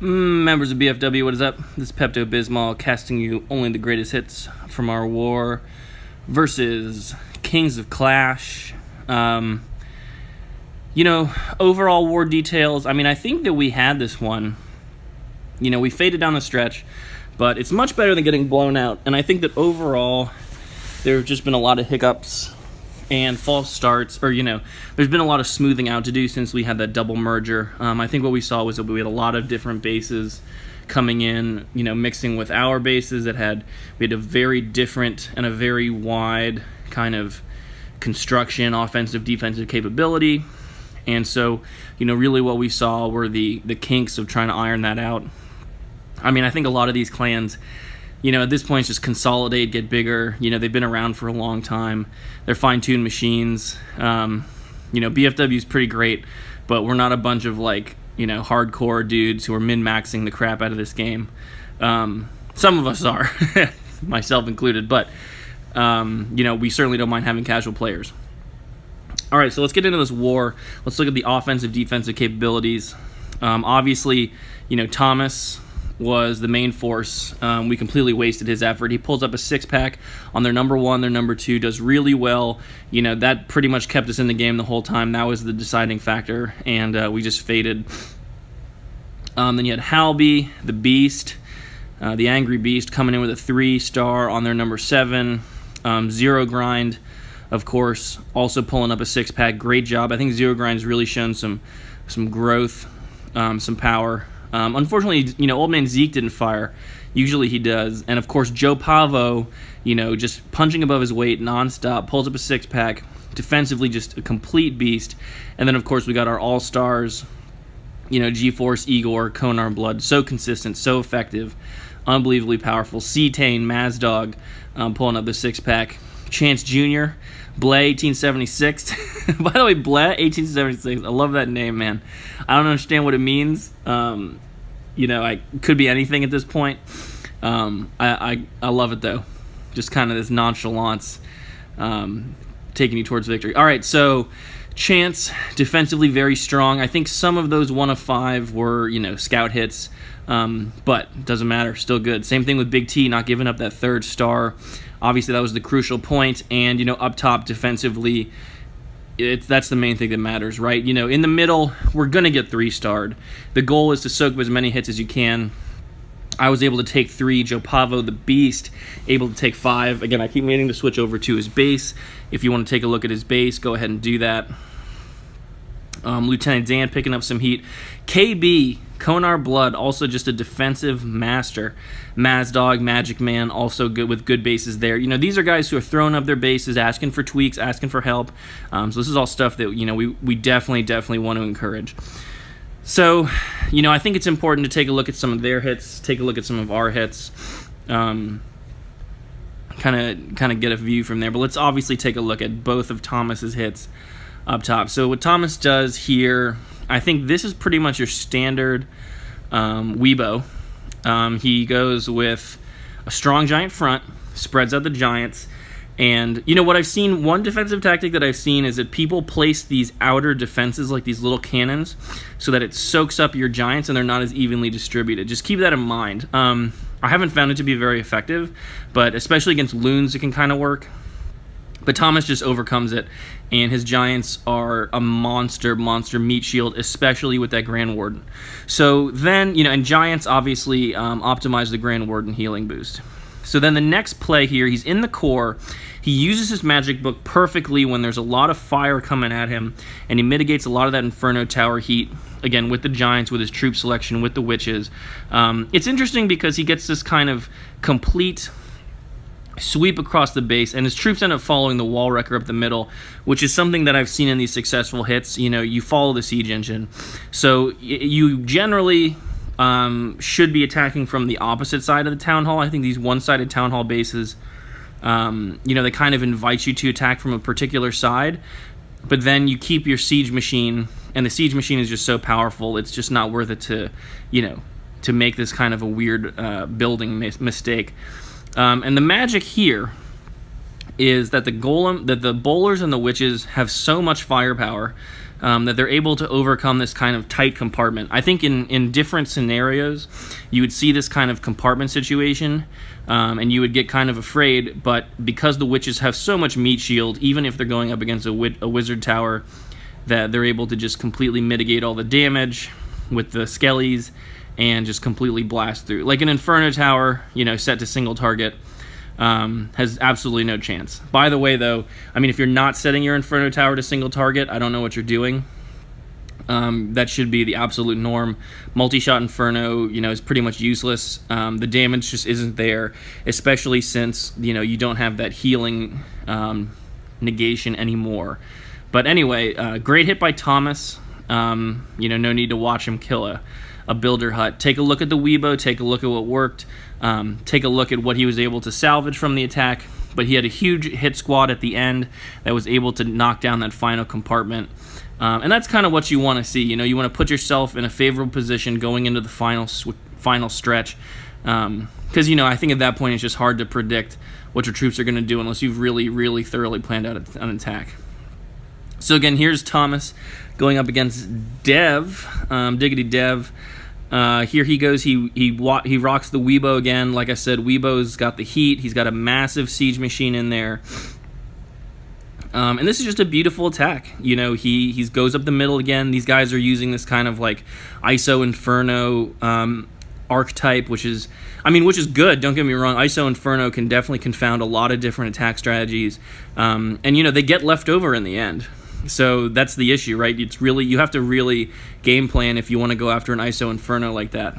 Members of BFW, what is up? This is Pepto-Bismol casting you only the greatest hits from our war versus Kings of Clash. Overall war details, I think that we had this one. We faded down the stretch, but it's much better than getting blown out. And I think that overall, there have just been a lot of hiccups and false starts, there's been a lot of smoothing out to do since we had that double merger. I think what we saw was that we had a lot of different bases coming in, mixing with our bases we had a very different and a very wide kind of construction, offensive, defensive capability. And so, really what we saw were the kinks of trying to iron that out. I think a lot of these clans, at this point, it's just consolidate, get bigger. They've been around for a long time. They're fine-tuned machines. BFW is pretty great, but we're not a bunch of, hardcore dudes who are min-maxing the crap out of this game. Some of us are, myself included, but, we certainly don't mind having casual players. All right, so let's get into this war. Let's look at the offensive, defensive capabilities. Obviously, Thomas was the main force. We completely wasted his effort. He pulls up a six-pack on their number one, their number two, does really well. That pretty much kept us in the game the whole time. That was the deciding factor, and we just faded. Then you had Halby, the Beast, the Angry Beast, coming in with a 3-star on their number 7. Zero Grind, of course, also pulling up a six-pack. Great job. I think Zero Grind's really shown some growth, some power. Unfortunately, Old Man Zeke didn't fire. Usually he does. And, of course, Joe Pavo, just punching above his weight nonstop, pulls up a six-pack, defensively just a complete beast. And then, of course, we got our all-stars, G-Force, Igor, Konar Blood. So consistent, so effective, unbelievably powerful. C-Tane, Mazdog, pulling up the six-pack. Chance Jr., Blay, 1876. By the way, Blay, 1876. I love that name, man. I don't understand what it means. I could be anything at this point. I love it, though. Just kind of this nonchalance taking you towards victory. All right, so Chance, defensively very strong. I think some of those 1 of 5 were, scout hits. But doesn't matter, still good. Same thing with Big T, not giving up that 3rd star. Obviously, that was the crucial point. And, up top defensively, that's the main thing that matters, right? In the middle, we're going to get 3-starred. The goal is to soak up as many hits as you can. I was able to take 3. Joe Pavo, the Beast, able to take 5. Again, I keep meaning to switch over to his base. If you want to take a look at his base, go ahead and do that. Lieutenant Dan picking up some heat. KB, Konar Blood, also just a defensive master. Mazdog, Magic Man, also good with good bases there. These are guys who are throwing up their bases, asking for tweaks, asking for help. So this is all stuff that, we definitely want to encourage. So, I think it's important to take a look at some of their hits, take a look at some of our hits, kind of get a view from there. But let's obviously take a look at both of Thomas's hits up top. So what Thomas does here, I think this is pretty much your standard Weibo. He goes with a strong giant front, spreads out the giants, and what I've seen, one defensive tactic that I've seen is that people place these outer defenses, like these little cannons, so that it soaks up your giants and they're not as evenly distributed. Just keep that in mind. I haven't found it to be very effective, but especially against loons it can kind of work. But Thomas just overcomes it, and his giants are a monster meat shield, especially with that Grand Warden. So then, and giants obviously optimize the Grand Warden healing boost. So then the next play here, he's in the core. He uses his magic book perfectly when there's a lot of fire coming at him, and he mitigates a lot of that Inferno Tower heat, again, with the giants, with his troop selection, with the witches. It's interesting because he gets this kind of complete sweep across the base, and his troops end up following the wall wrecker up the middle, which is something that I've seen in these successful hits. You follow the siege engine. So you generally should be attacking from the opposite side of the town hall. I think these one-sided town hall bases, they kind of invite you to attack from a particular side, but then you keep your siege machine, and the siege machine is just so powerful, it's just not worth it to make this kind of a weird building mistake. And the magic here is that the bowlers and the witches have so much firepower that they're able to overcome this kind of tight compartment. I think in different scenarios, you would see this kind of compartment situation, and you would get kind of afraid, but because the witches have so much meat shield, even if they're going up against a wizard tower, that they're able to just completely mitigate all the damage with the skellies and just completely blast through. Like an Inferno tower, set to single target, has absolutely no chance. By the way, though, I mean, if you're not setting your Inferno tower to single target, I don't know what you're doing. That should be the absolute norm. Multi-shot Inferno, is pretty much useless. The damage just isn't there, especially since, you don't have that healing negation anymore. But anyway, great hit by Thomas. No need to watch him kill a builder hut. Take a look at the Weibo, take a look at what worked, take a look at what he was able to salvage from the attack, but he had a huge hit squad at the end that was able to knock down that final compartment. And that's kind of what you want to see. You want to put yourself in a favorable position going into the final stretch, because I think at that point it's just hard to predict what your troops are going to do unless you've really, really thoroughly planned out an attack. So again, here's Thomas going up against Dev, Diggity Dev. Here he goes. He rocks the Weibo again. Like I said, Weibo's got the heat. He's got a massive siege machine in there. And this is just a beautiful attack. He goes up the middle again. These guys are using this kind of like ISO Inferno archetype, which is good. Don't get me wrong. ISO Inferno can definitely confound a lot of different attack strategies. And they get left over in the end. So that's the issue, right? You have to really game plan if you want to go after an ISO Inferno like that.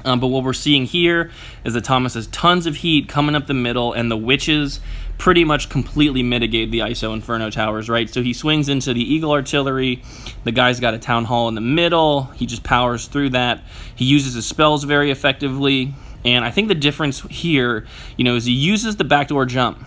But what we're seeing here is that Thomas has tons of heat coming up the middle, and the witches pretty much completely mitigate the ISO Inferno towers, right? So he swings into the Eagle Artillery. The guy's got a Town Hall in the middle. He just powers through that. He uses his spells very effectively. And I think the difference here, is he uses the backdoor jump.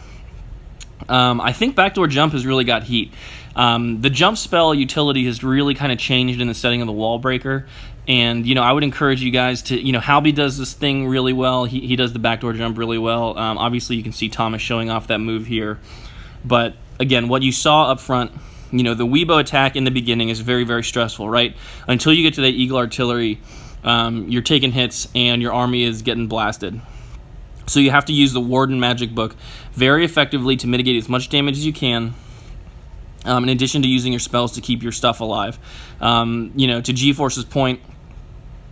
I think backdoor jump has really got heat. The jump spell utility has really kind of changed in the setting of the wall breaker. And, I would encourage you guys to, Halby does this thing really well. He does the backdoor jump really well. Obviously, you can see Thomas showing off that move here. But, again, what you saw up front, the Weibo attack in the beginning is very, very stressful, right? Until you get to that Eagle Artillery, you're taking hits and your army is getting blasted. So you have to use the Warden Magic Book very effectively to mitigate as much damage as you can, in addition to using your spells to keep your stuff alive. To G-Force's point,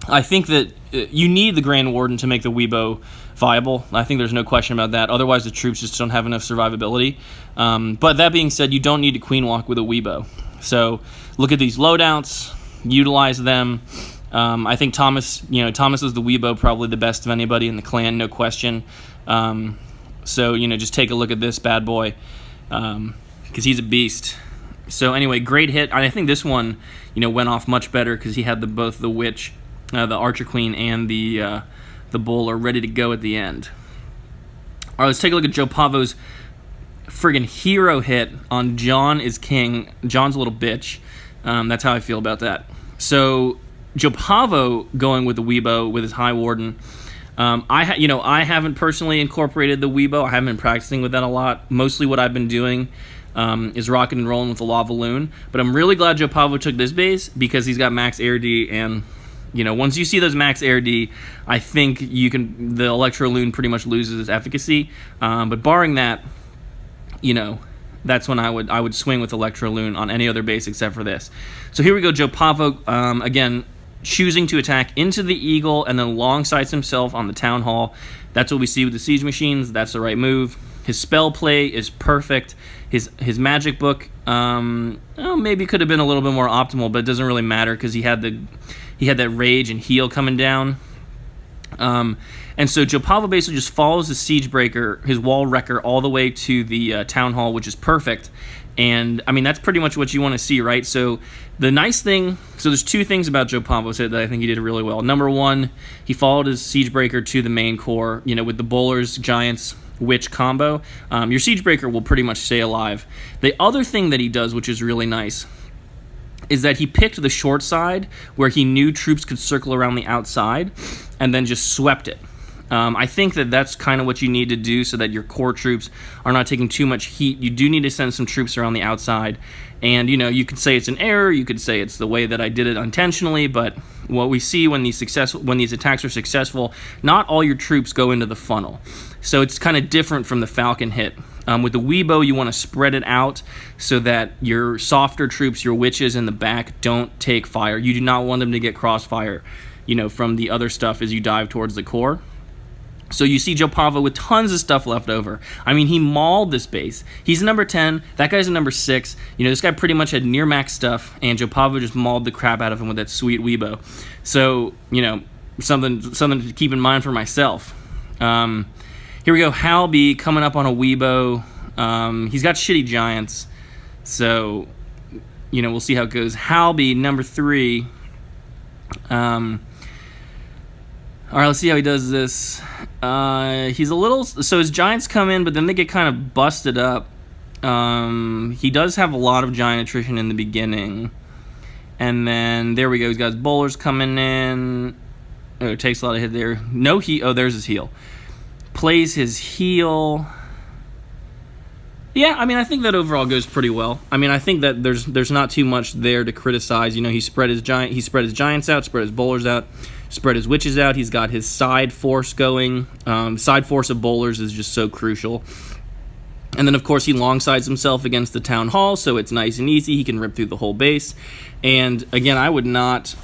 I think that you need the Grand Warden to make the Weibo viable. I think there's no question about that. Otherwise, the troops just don't have enough survivability. But that being said, you don't need to Queen Walk with a Weibo. So look at these loadouts, utilize them. I think Thomas is the Weibo, probably the best of anybody in the clan, no question. So, just take a look at this bad boy, because he's a beast. So anyway, great hit. I think this one, went off much better because he had both the Witch, the Archer Queen, and the Bowler ready to go at the end. All right, let's take a look at Joe Pavo's friggin' hero hit on John is King. John's a little bitch. That's how I feel about that. So Joe Pavo going with the Weibo with his High Warden. I haven't personally incorporated the Weibo. I haven't been practicing with that a lot. Mostly what I've been doing is rocking and rolling with the Lava Loon. But I'm really glad Joe Pavo took this base because he's got max Air D, and once you see those max Air D, I think the Electro Loon pretty much loses its efficacy. But barring that, that's when I would swing with Electro Loon on any other base except for this. So here we go, Joe Pavo again choosing to attack into the Eagle and then alongside himself on the Town Hall. That's what we see with the Siege Machines. That's the right move. His spell play is perfect. His Magic Book maybe could have been a little bit more optimal, but it doesn't really matter because he had that Rage and Heal coming down. And so Joe Pavo basically just follows the Siege Breaker, his Wall Wrecker, all the way to the Town Hall, which is perfect. And, that's pretty much what you want to see, right? So the nice thing, there's two things about Joe Pavo that I think he did really well. Number one, he followed his Siege Breaker to the main core, with the Bowlers, Giants, Witch combo. Your Siege Breaker will pretty much stay alive. The other thing that he does, which is really nice, is that he picked the short side where he knew troops could circle around the outside and then just swept it. I think that that's kind of what you need to do so that your core troops are not taking too much heat. You do need to send some troops around the outside. And, you could say it's an error. You could say it's the way that I did it intentionally. But what we see when these attacks are successful, not all your troops go into the funnel. So it's kind of different from the Falcon hit. With the Weibo, you want to spread it out so that your softer troops, your witches in the back, don't take fire. You do not want them to get crossfire, from the other stuff as you dive towards the core. So you see Joe Pava with tons of stuff left over. I mean, he mauled this base. He's a number 10. That guy's a number 6. This guy pretty much had near max stuff, and Joe Pava just mauled the crap out of him with that sweet Weibo. So, something to keep in mind for myself. Here we go. Halby coming up on a Weibo. He's got shitty giants. So, we'll see how it goes. Halby, number 3. All right, let's see how he does this. He's a little... So his giants come in, but then they get kind of busted up. He does have a lot of giant attrition in the beginning. And then, there we go. He's got his bowlers coming in. Oh, it takes a lot of hit there. No heal. Oh, there's his heal. Plays his heal. Yeah, I mean, I think that overall goes pretty well. I mean, I think that there's not too much there to criticize. He spread his giants out, spread his bowlers out, spread his witches out. He's got his side force going. Side force of bowlers is just so crucial. And then, of course, he long-sides himself against the town hall, so it's nice and easy. He can rip through the whole base. And, again, I would not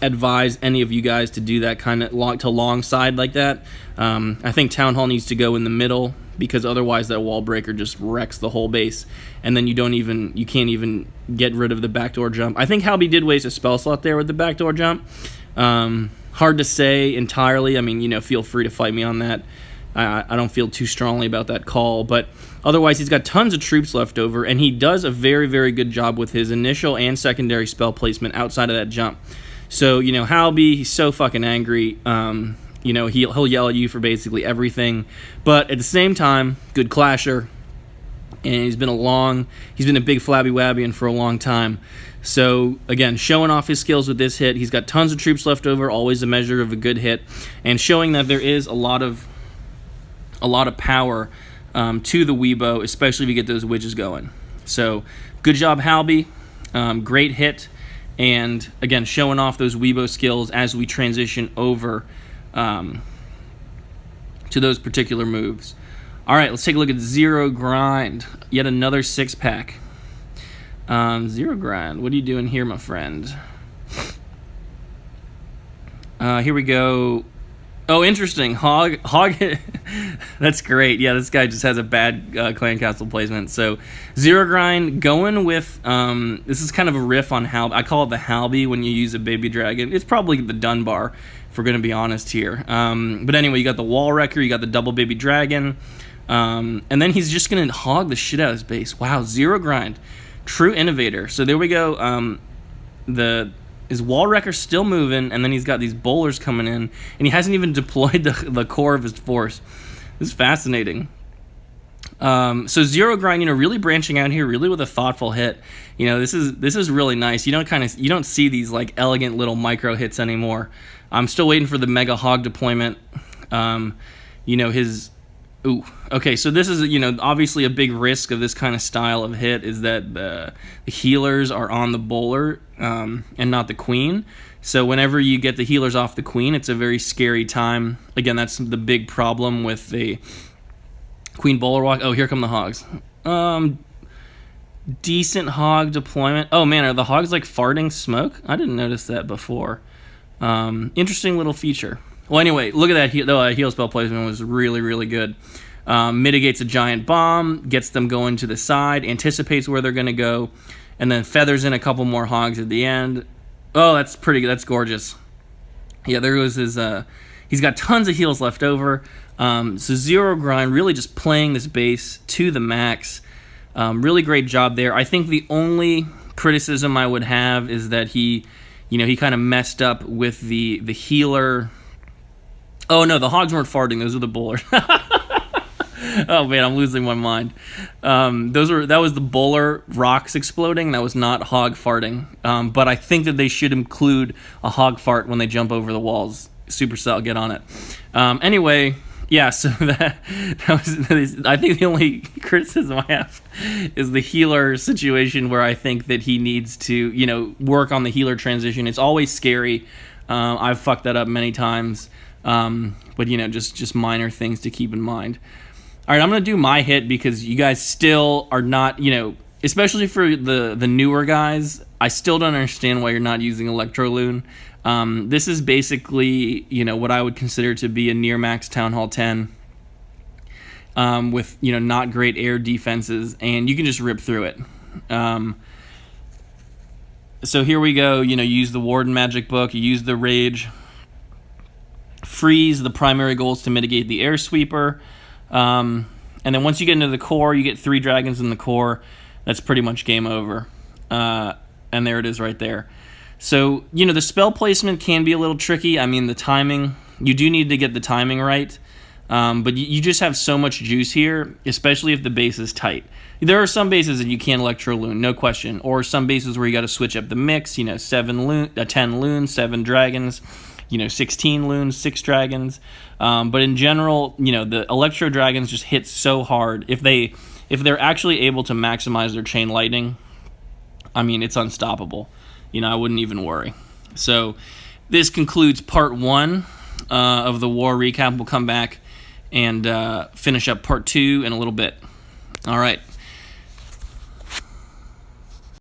advise any of you guys to do that kind of long side like that. I think town hall needs to go in the middle, because otherwise that wall breaker just wrecks the whole base, and then you can't even get rid of the backdoor jump. I think Halby did waste a spell slot there with the backdoor jump. Hard to say entirely. I mean, feel free to fight me on that. I don't feel too strongly about that call, but otherwise he's got tons of troops left over, and he does a very, very good job with his initial and secondary spell placement outside of that jump. So, Halby, he's so fucking angry. He'll yell at you for basically everything, but at the same time, good clasher, and he's been a big flabby wabbian for a long time. So again, showing off his skills with this hit. He's got tons of troops left over, always a measure of a good hit, and showing that there is a lot of power to the Weibo, especially if you get those witches going. So good job, Halby. Great hit, and again, showing off those Weibo skills as we transition over to those particular moves. All right, let's take a look at Zero Grind. Yet another 6-pack. Zero Grind, what are you doing here, my friend? Here we go. Oh, interesting. Hog. That's great. Yeah, this guy just has a bad clan castle placement. So, Zero Grind, going with, this is kind of a riff on Halby. I call it the Halby when you use a baby dragon. It's probably the Dunbar, if we're going to be honest here. But anyway, you got the Wall Wrecker, you got the double baby dragon, and then he's just going to hog the shit out of his base. Wow, Zero Grind. True innovator. So there we go. His Wall Wrecker's still moving, and then he's got these bowlers coming in, and he hasn't even deployed the core of his force. This is fascinating. So Zero Grind, really branching out here, really with a thoughtful hit. This is really nice. You don't see these like elegant little micro hits anymore. I'm still waiting for the Mega Hog deployment. Ooh, okay, so this is, obviously a big risk of this kind of style of hit is that the healers are on the bowler and not the queen. So whenever you get the healers off the queen, it's a very scary time. Again, that's the big problem with the queen bowler walk. Oh, here come the hogs. Decent hog deployment. Oh, man, are the hogs like farting smoke? I didn't notice that before. Interesting little feature. Well, anyway, look at that. Heal spell placement was really, really good. Mitigates a giant bomb, gets them going to the side, anticipates where they're going to go, and then feathers in a couple more hogs at the end. Oh, that's pretty good. That's gorgeous. Yeah, there goes his... he's got tons of heals left over. So Zero Grind, really just playing this base to the max. Really great job there. I think the only criticism I would have is that he kind of messed up with the healer... Oh, no, the hogs weren't farting. Those were the bowlers. Oh, man, I'm losing my mind. That was the bowler rocks exploding. That was not hog farting. But I think that they should include a hog fart when they jump over the walls. Supercell, get on it. Anyway, yeah, so that was, I think the only criticism I have is the healer situation, where I think that he needs to, work on the healer transition. It's always scary. I've fucked that up many times. But, just minor things to keep in mind. All right, I'm going to do my hit because you guys still are not, especially for the newer guys, I still don't understand why you're not using Electroloon. This is basically, what I would consider to be a near max Town Hall 10 with, not great air defenses, and you can just rip through it. So here we go, you use the Warden Magic Book, you use the Rage. Freeze, the primary goal is to mitigate the Air Sweeper. And then once you get into the core, you get 3 dragons in the core. That's pretty much game over. And there it is right there. So, the spell placement can be a little tricky. I mean, the timing, you do need to get the timing right. But you just have so much juice here, especially if the base is tight. There are some bases that you can't Electroloon, no question. Or some bases where you got to switch up the mix, 10 loons, 7 dragons, 16 loons, 6 dragons. But in general, the Electro Dragons just hit so hard. If they're actually able to maximize their Chain Lightning, I mean, it's unstoppable. I wouldn't even worry. So this concludes part 1 of the war recap. We'll come back and finish up part 2 in a little bit. All right.